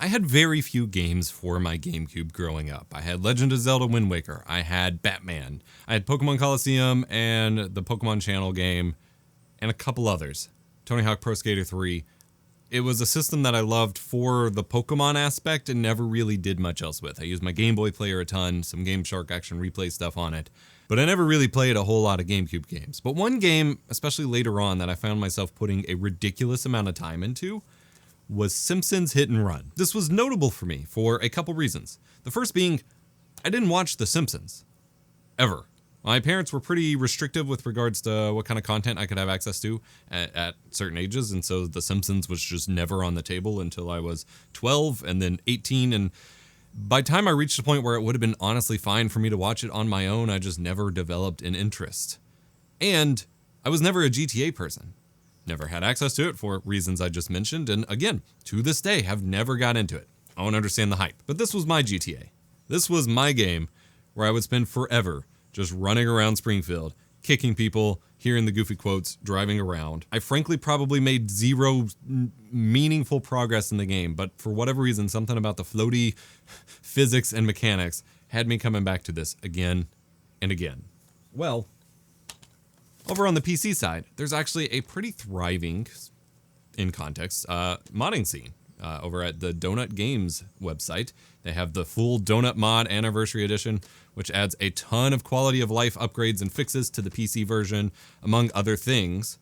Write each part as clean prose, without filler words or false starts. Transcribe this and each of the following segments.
I had very few games for my GameCube growing up. I had Legend of Zelda Wind Waker, I had Batman, I had Pokemon Coliseum and the Pokemon Channel game, and a couple others. Tony Hawk Pro Skater 3. It was a system that I loved for the Pokemon aspect and never really did much else with. I used my Game Boy player a ton, some Game Shark Action Replay stuff on it, but I never really played a whole lot of GameCube games. But one game, especially later on, that I found myself putting a ridiculous amount of time into was Simpsons Hit and Run. This was notable for me for a couple reasons. The first being, I didn't watch The Simpsons. Ever. My parents were pretty restrictive with regards to what kind of content I could have access to at certain ages, and so The Simpsons was just never on the table until I was 12 and then 18, and by the time I reached a point where it would have been honestly fine for me to watch it on my own, I just never developed an interest. And I was never a GTA person. Never had access to it for reasons I just mentioned, and again, to this day, have never got into it. I don't understand the hype. But this was my GTA. This was my game where I would spend forever just running around Springfield, kicking people, hearing the goofy quotes, driving around. I frankly probably made zero meaningful progress in the game, but for whatever reason, something about the floaty physics and mechanics had me coming back to this again and again. Well, over on the PC side, there's actually a pretty thriving, in context, modding scene over at the Donut Games website. They have the full Donut Mod Anniversary Edition, which adds a ton of quality of life upgrades and fixes to the PC version, among other things.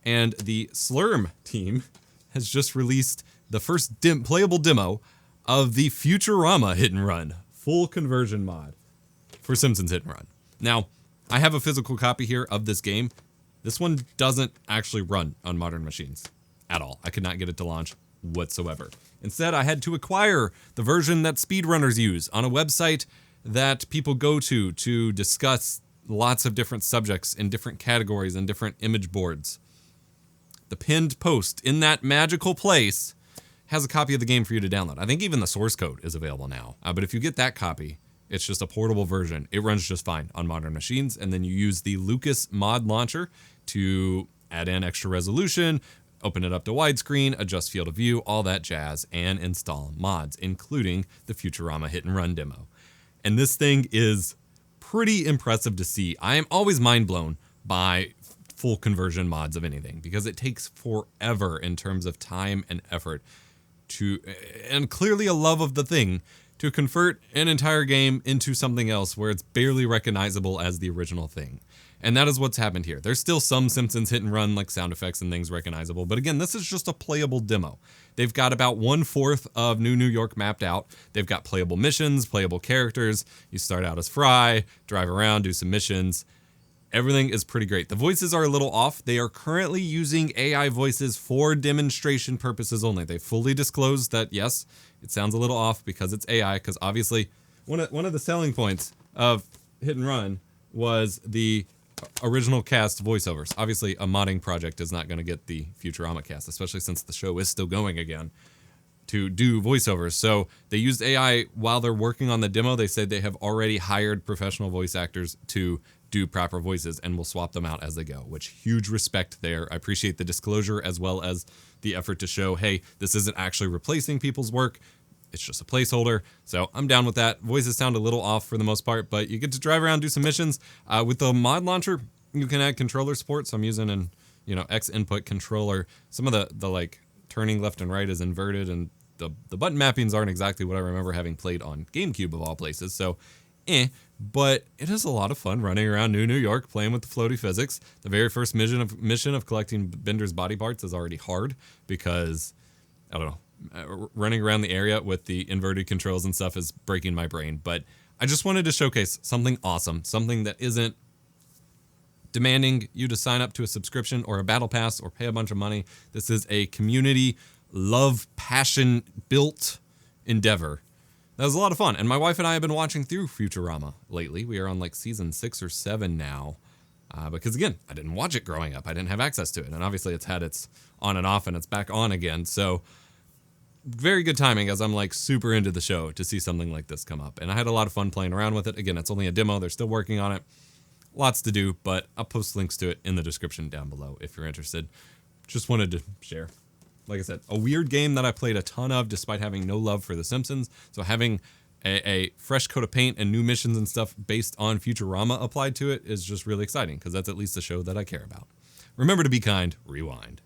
And the Slurm team has just released the first playable demo of the Futurama Hit and Run full conversion mod for Simpsons Hit and Run. Now, I have a physical copy here of this game. This one doesn't actually run on modern machines at all. I could not get it to launch whatsoever. Instead, I had to acquire the version that speedrunners use on a website that people go to discuss lots of different subjects in different categories and different image boards. The pinned post in that magical place has a copy of the game for you to download. I think even the source code is available now. But if you get that copy, it's just a portable version. It runs just fine on modern machines, and then you use the Lucas mod launcher to add in extra resolution, open it up to widescreen, adjust field of view, all that jazz, and install mods, including the Futurama Hit and Run demo. And this thing is pretty impressive to see. I am always mind blown by full conversion mods of anything because it takes forever in terms of time and effort and clearly a love of the thing, to convert an entire game into something else where it's barely recognizable as the original thing. And that is what's happened here. There's still some Simpsons Hit and Run, like sound effects and things, recognizable. But again, this is just a playable demo. They've got about 1/4 of New York mapped out. They've got playable missions, playable characters. You start out as Fry, drive around, do some missions. Everything is pretty great. The voices are a little off. They are currently using AI voices for demonstration purposes only. They fully disclosed that, yes, it sounds a little off because it's AI, because obviously one of the selling points of Hit and Run was the original cast voiceovers. Obviously, a modding project is not going to get the Futurama cast, especially since the show is still going again, to do voiceovers. So they used AI while they're working on the demo. They said they have already hired professional voice actors to do proper voices and will swap them out as they go, which huge respect there. I appreciate the disclosure as well as the effort to show, hey, this isn't actually replacing people's work. It's just a placeholder. So I'm down with that. Voices sound a little off for the most part, but you get to drive around, do some missions. With the mod launcher, you can add controller support. So I'm using an X input controller. Some of the like turning left and right is inverted, and the button mappings aren't exactly what I remember having played on GameCube of all places. So but it is a lot of fun running around New York, playing with the floaty physics. The very first mission of collecting Bender's body parts is already hard because, I don't know, running around the area with the inverted controls and stuff is breaking my brain. But I just wanted to showcase something awesome, something that isn't demanding you to sign up to a subscription or a battle pass or pay a bunch of money. This is a community, love, passion built endeavor. That was a lot of fun, and my wife and I have been watching through Futurama lately. We are on like season 6 or 7 now, because again, I didn't watch it growing up. I didn't have access to it, and obviously it's had its on and off, and it's back on again, so very good timing as I'm like super into the show to see something like this come up, and I had a lot of fun playing around with it. Again, it's only a demo. They're still working on it. Lots to do, but I'll post links to it in the description down below if you're interested. Just wanted to share. like I said, a weird game that I played a ton of despite having no love for The Simpsons. So having a fresh coat of paint and new missions and stuff based on Futurama applied to it is just really exciting because that's at least a show that I care about. Remember to be kind, rewind.